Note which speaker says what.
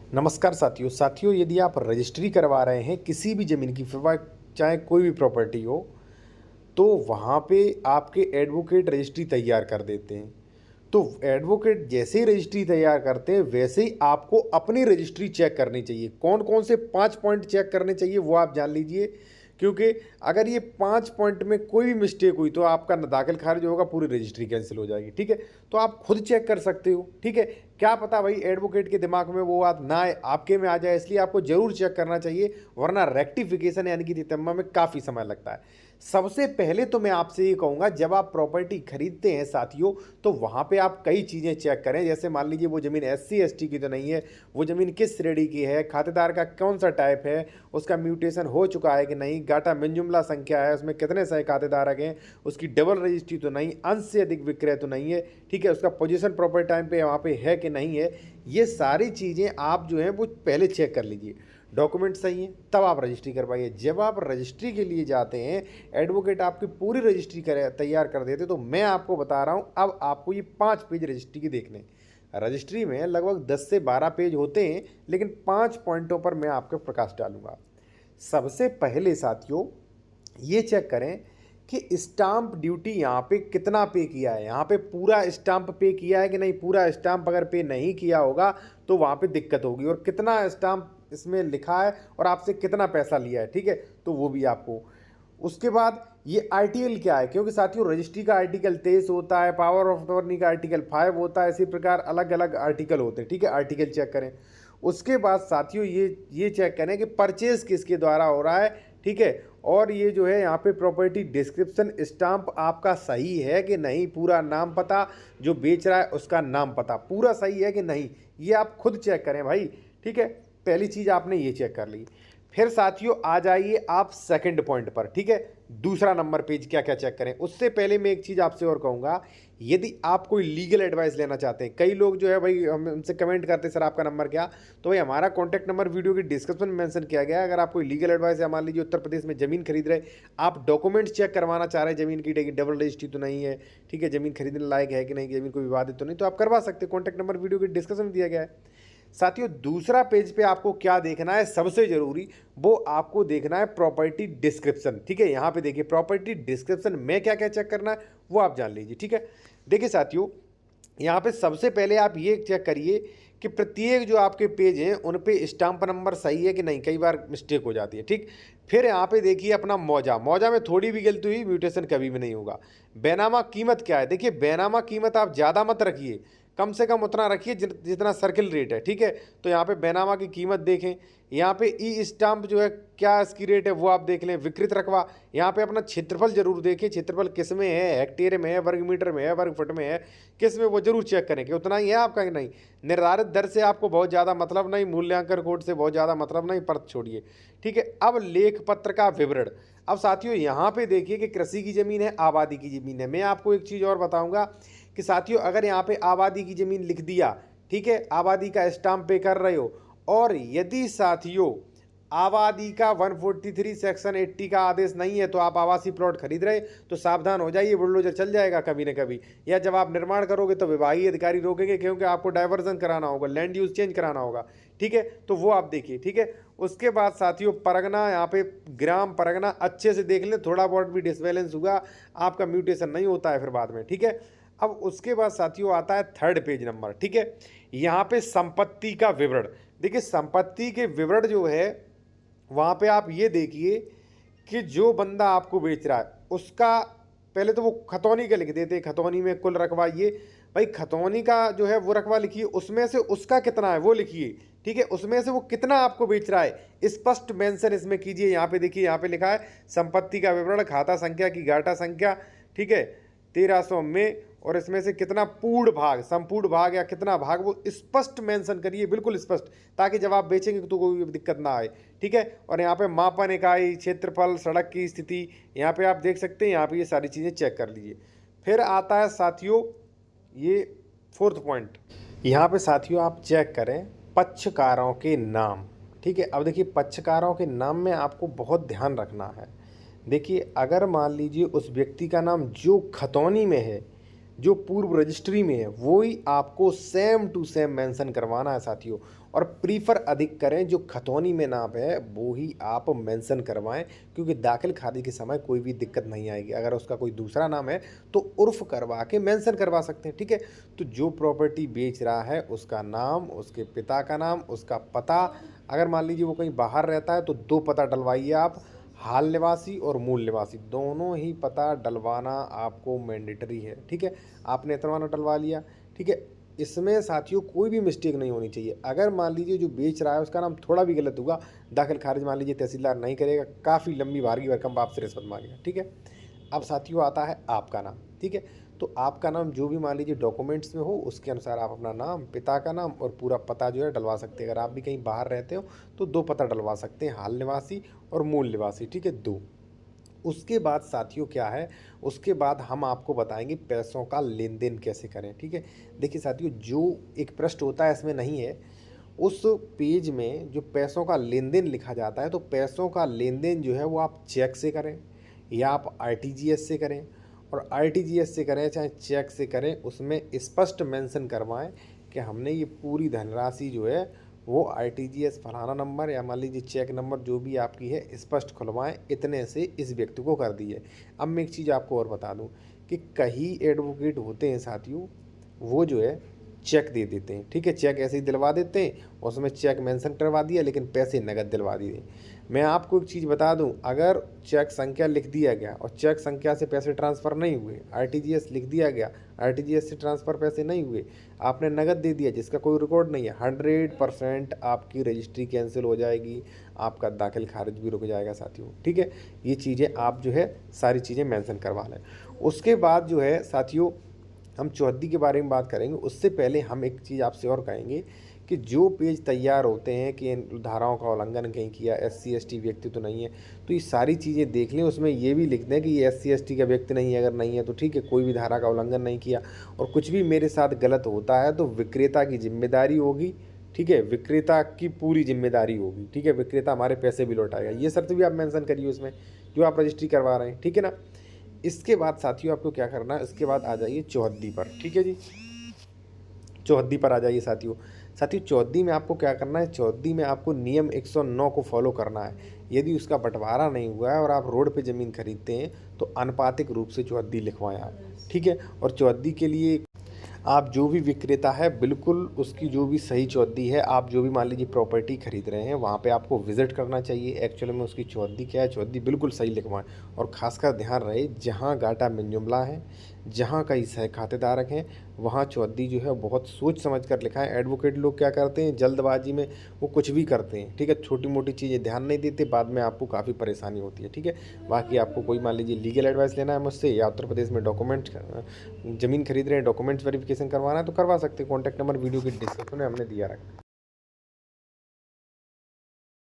Speaker 1: नमस्कार साथियों यदि आप रजिस्ट्री करवा रहे हैं किसी भी ज़मीन की, फिर वह चाहे कोई भी प्रॉपर्टी हो, तो वहाँ पे आपके एडवोकेट रजिस्ट्री तैयार कर देते हैं। तो एडवोकेट जैसे ही रजिस्ट्री तैयार करते हैं वैसे ही आपको अपनी रजिस्ट्री चेक करनी चाहिए। कौन कौन से 5 पॉइंट चेक करने चाहिए वो आप जान लीजिए, क्योंकि अगर ये 5 पॉइंट में कोई भी मिस्टेक हुई तो आपका दाखिल खारिज होगा, पूरी रजिस्ट्री कैंसिल हो जाएगी। ठीक है, तो आप खुद चेक कर सकते हो। ठीक है, क्या पता भाई एडवोकेट के दिमाग में वो बात ना आए, आपके में आ जाए, इसलिए आपको जरूर चेक करना चाहिए, वरना रेक्टिफिकेशन यानी कि तितम्मा में काफ़ी समय लगता है। सबसे पहले तो मैं आपसे ये कहूँगा, जब आप प्रॉपर्टी खरीदते हैं साथियों, तो वहाँ पे आप कई चीज़ें चेक करें। जैसे मान लीजिए वो ज़मीन SC ST की तो नहीं है, वो ज़मीन किस श्रेणी की है, खातेदार का कौन सा टाइप है, उसका म्यूटेशन हो चुका है कि नहीं, गाटा मिनजुमला संख्या है, उसमें कितने सही खातेदारक हैं, उसकी डबल रजिस्ट्री तो नहीं, अंश से अधिक विक्रय तो नहीं है। ठीक है, उसका पोजीशन प्रॉपर टाइम पे वहाँ पे है कि नहीं है। ये सारी चीज़ें आप जो हैं वो पहले चेक कर लीजिए। डॉक्यूमेंट सही हैं तब आप रजिस्ट्री करवाइए। जब आप रजिस्ट्री के लिए जाते हैं, एडवोकेट आपकी पूरी रजिस्ट्री तैयार कर देते, तो मैं आपको बता रहा हूँ, अब आपको ये 5 पेज रजिस्ट्री के देखने। रजिस्ट्री में लगभग 10 से 12 पेज होते हैं, लेकिन 5 पॉइंटों पर मैं आपके प्रकाश डालूंगा। सबसे पहले साथियों ये चेक करें कि स्टाम्प ड्यूटी यहाँ पे कितना पे किया है। यहाँ पे पूरा स्टाम्प पे किया है कि नहीं। पूरा स्टाम्प अगर पे नहीं किया होगा तो वहाँ पे दिक्कत होगी। और कितना स्टाम्प इसमें लिखा है और आपसे कितना पैसा लिया है, ठीक है, तो वो भी आपको। उसके बाद ये आर्टिकल क्या है, क्योंकि साथियों रजिस्ट्री का आर्टिकल 23 होता है, पावर ऑफ अटॉर्नी का आर्टिकल 5 होता है, इसी प्रकार अलग अलग आर्टिकल होते हैं। ठीक है, आर्टिकल चेक करें। उसके बाद साथियों ये चेक करें कि परचेज किसके द्वारा हो रहा है। ठीक है, और ये जो है यहाँ पे प्रॉपर्टी डिस्क्रिप्शन स्टाम्प आपका सही है कि नहीं, पूरा नाम पता, जो बेच रहा है उसका नाम पता पूरा सही है कि नहीं, ये आप खुद चेक करें भाई। ठीक है, पहली चीज़ आपने ये चेक कर ली। फिर साथियों आ जाइए आप सेकंड पॉइंट पर। ठीक है, दूसरा नंबर पेज क्या क्या चेक करें। उससे पहले मैं एक चीज़ आपसे और कहूँगा, यदि आप कोई लीगल एडवाइस लेना चाहते हैं, कई लोग जो है भाई हम हमसे कमेंट करते हैं सर आपका नंबर क्या, तो भाई हमारा कॉन्टैक्ट नंबर वीडियो की डिस्क्रिप्शन में मेंशन किया गया है। अगर आप कोई लीगल एडवाइस, या मान लीजिए उत्तर प्रदेश में ज़मीन खरीद रहे, आप डॉक्यूमेंट्स चेक करवाना चाह रहे हैं, ज़मीन की डबल रजिस्ट्री तो नहीं है, ठीक है, ज़मीन खरीदने लायक है कि नहीं, ज़मीन को विवादित तो नहीं, तो आप करवा सकते हैं। कॉन्टैक्ट नंबर वीडियो की डिस्क्रिप्शन में दिया गया है। साथियों दूसरा पेज पे आपको क्या देखना है, सबसे जरूरी वो आपको देखना है प्रॉपर्टी डिस्क्रिप्शन। ठीक है, यहाँ पे देखिए प्रॉपर्टी डिस्क्रिप्शन में क्या क्या चेक करना है वो आप जान लीजिए। ठीक है, देखिए साथियों यहाँ पे सबसे पहले आप ये चेक करिए कि प्रत्येक जो आपके पेज हैं उन पे स्टाम्प नंबर सही है कि नहीं, कई बार मिस्टेक हो जाती है। ठीक, फिर यहाँ पे देखिए अपना मौजा में थोड़ी भी गलती हुई म्यूटेशन कभी भी नहीं होगा। बैनामा कीमत क्या है, देखिए बैनामा कीमत आप ज़्यादा मत रखिए, कम से कम उतना रखिए जितना सर्किल रेट है। ठीक है, तो यहाँ पे बैनामा की कीमत देखें, यहाँ पे ई स्टाम्प जो है क्या इसकी रेट है वो आप देख लें। विकृत रकबा, यहाँ पे अपना क्षेत्रफल जरूर देखें, क्षेत्रफल किस में है, हेक्टेयर में है, वर्ग मीटर में है, वर्ग फुट में है, किस में, वो जरूर चेक करें कि उतना ही है आपका कि नहीं। निर्धारित दर से आपको बहुत ज़्यादा मतलब नहीं, मूल्यांकन कोड से बहुत ज़्यादा मतलब नहीं, परत छोड़िए। ठीक है, अब लेख पत्र का विवरण। अब साथियों यहाँ पे देखिए कि कृषि की ज़मीन है, आबादी की ज़मीन है। मैं आपको एक चीज़ और बताऊँगा कि साथियों अगर यहाँ पे आबादी की ज़मीन लिख दिया, ठीक है, आबादी का स्टाम्प पे कर रहे हो, और यदि साथियों आबादी का 143 सेक्शन 80 का आदेश नहीं है, तो आप आवासीय प्लॉट खरीद रहे, तो सावधान हो जाइए, बुलडोजर चल जाएगा कभी न कभी। या जब आप निर्माण करोगे तो विभागीय अधिकारी रोकेंगे, क्योंकि आपको डाइवर्जन कराना होगा, लैंड यूज चेंज कराना होगा। ठीक है, तो वो आप देखिए। ठीक है, उसके बाद साथियों परगना, यहाँ पे ग्राम परगना अच्छे से देख लें, थोड़ा बहुत भी डिसबैलेंस हुआ आपका म्यूटेशन नहीं होता है फिर बाद में। ठीक है, अब उसके बाद साथियों आता है थर्ड पेज नंबर। ठीक है, यहाँ पे संपत्ति का विवरण। देखिए संपत्ति के विवरण जो है वहाँ पे आप ये देखिए कि जो बंदा आपको बेच रहा है उसका पहले तो वो खतौनी का लिख देते, खतौनी में कुल रकबा, ये भाई खतौनी का जो है वो रकबा लिखिए, उसमें से उसका कितना है वो लिखिए। ठीक है, उसमें से वो कितना आपको बेच रहा है स्पष्ट मेंशन इसमें कीजिए। यहाँ पे देखिए, यहाँ पे लिखा है संपत्ति का विवरण, खाता संख्या की घाटा संख्या, ठीक है, 1300 में, और इसमें से कितना पूर्ण भाग, संपूर्ण भाग या कितना भाग, वो स्पष्ट मेंशन करिए, बिल्कुल स्पष्ट, ताकि जब आप बेचेंगे तो कोई दिक्कत ना आए। ठीक है, और यहाँ पे मापन इकाई, क्षेत्रफल, सड़क की स्थिति, यहाँ पे आप देख सकते हैं, यहाँ पे ये सारी चीज़ें चेक कर लीजिए। फिर आता है साथियों ये फोर्थ पॉइंट, यहाँ पे साथियों आप चेक करें पक्षकारों के नाम। ठीक है, अब देखिए पक्षकारों के नाम में आपको बहुत ध्यान रखना है। देखिए अगर मान लीजिए उस व्यक्ति का नाम जो खतौनी में है, जो पूर्व रजिस्ट्री में है, वो ही आपको सेम टू सेम मेंशन करवाना है साथियों। और प्रीफर अधिक करें, जो खतौनी में नाम है वो ही आप मेंशन करवाएं, क्योंकि दाखिल खारिज के समय कोई भी दिक्कत नहीं आएगी। अगर उसका कोई दूसरा नाम है तो उर्फ करवा के मेंशन करवा सकते हैं, ठीक है। तो जो प्रॉपर्टी बेच रहा है उसका नाम, उसके पिता का नाम, उसका पता, अगर मान लीजिए वो कहीं बाहर रहता है तो 2 पता डलवाइए आप, हाल निवासी और मूल निवासी दोनों ही पता डलवाना आपको मैंडेटरी है, ठीक है। आपने इतना डलवा लिया, ठीक है। इसमें साथियों कोई भी मिस्टेक नहीं होनी चाहिए। अगर मान लीजिए जो बेच रहा है उसका नाम थोड़ा भी गलत होगा, दाखिल खारिज मान लीजिए तहसीलदार नहीं करेगा, काफ़ी लंबी भारी भरकम आपसे रिश्वत मांगेगा, ठीक है। अब साथियों आता है आपका नाम, ठीक है। तो आपका नाम जो भी मान लीजिए डॉक्यूमेंट्स में हो उसके अनुसार आप अपना नाम, पिता का नाम और पूरा पता जो है डलवा सकते हैं। अगर आप भी कहीं बाहर रहते हो तो 2 पता डलवा सकते हैं, हाल निवासी और मूल निवासी, ठीक है, 2। उसके बाद साथियों क्या है, उसके बाद हम आपको बताएंगे पैसों का लेन देन कैसे करें, ठीक है। देखिए साथियों, जो एक पृष्ठ होता है इसमें नहीं है, उस पेज में जो पैसों का लेन देन लिखा जाता है, तो पैसों का लेन देन जो है वो आप चेक से करें या आप आरटीजीएस से करें, और आरटीजीएस से करें चाहे चेक से करें, उसमें स्पष्ट मेंशन करवाएं कि हमने ये पूरी धनराशि जो है वो आरटीजीएस फलाना नंबर या मान लीजिए चेक नंबर जो भी आपकी है स्पष्ट खुलवाएं, इतने से इस व्यक्ति को कर दिए। अब मैं एक चीज़ आपको और बता दूं कि कई एडवोकेट होते हैं साथियों, वो जो है चेक दे देते हैं, ठीक है, चेक ऐसे ही दिलवा देते हैं, उसमें चेक मेंशन करवा दिया लेकिन पैसे नगद दिलवा दिए। मैं आपको एक चीज़ बता दूं, अगर चेक संख्या लिख दिया गया और चेक संख्या से पैसे ट्रांसफ़र नहीं हुए, आरटीजीएस लिख दिया गया, आरटीजीएस से ट्रांसफ़र पैसे नहीं हुए, आपने नगद दे दिया जिसका कोई रिकॉर्ड नहीं है, 100% आपकी रजिस्ट्री कैंसिल हो जाएगी, आपका दाखिल खारिज भी रुक जाएगा साथियों, ठीक है। ये चीज़ें आप जो है सारी चीज़ें मेंशन करवा लें। उसके बाद जो है साथियों हम चौहद्दी के बारे में बात करेंगे, उससे पहले हम एक चीज़ आपसे और कहेंगे कि जो पेज तैयार होते हैं कि इन धाराओं का उल्लंघन कहीं किया, एससी एसटी व्यक्ति तो नहीं है, तो ये सारी चीज़ें देख लें, उसमें ये भी लिख दें कि ये एससी एसटी का व्यक्ति नहीं है, अगर नहीं है तो ठीक है, कोई भी धारा का उल्लंघन नहीं किया, और कुछ भी मेरे साथ गलत होता है तो विक्रेता की जिम्मेदारी होगी, ठीक है, विक्रेता की पूरी जिम्मेदारी होगी, ठीक है, विक्रेता हमारे पैसे भी लौटाएगा, ये शर्त भी आप मेंशन करिए उसमें जो आप रजिस्ट्री करवा रहे हैं, ठीक है ना। इसके बाद साथियों आपको क्या करना है, इसके बाद आ जाइए चौहद्दी पर, ठीक है जी, चौहद्दी पर आ जाइए साथियों। साथियों चौहद्दी में आपको क्या करना है, चौहद्दी में आपको नियम 109 को फॉलो करना है। यदि उसका बंटवारा नहीं हुआ है और आप रोड पे ज़मीन खरीदते हैं तो आनुपातिक रूप से चौहद्दी लिखवाएं आप, ठीक है। और चौहद्दी के लिए आप जो भी विक्रेता है बिल्कुल उसकी जो भी सही चौहद्दी है, आप जो भी मान लीजिए प्रॉपर्टी खरीद रहे हैं वहाँ पे आपको विजिट करना चाहिए, एक्चुअली में उसकी चौहद्दी क्या है, चौहद्दी बिल्कुल सही लिखवाएं। और ख़ासकर ध्यान रहे जहाँ गाटा मिंजुमला है, जहाँ कई सह खातेदारक हैं, वहाँ चौहद्दी जो है बहुत सोच समझ कर लिखा है। एडवोकेट लोग क्या करते हैं जल्दबाजी में वो कुछ भी करते हैं, ठीक है, छोटी मोटी चीज़ें ध्यान नहीं देते, बाद में आपको काफ़ी परेशानी होती है, ठीक है। बाकी आपको कोई मान लीजिए लीगल एडवाइस लेना है मुझसे, या उत्तर प्रदेश में डॉक्यूमेंट ज़मीन खरीद रहे हैं, डॉक्यूमेंट्स वेरिफिकेशन करवाना है तो करवा सकते हैं। कॉन्टैक्ट नंबर वीडियो की डिस्क्रिप्शन में हमने दिया रखा है।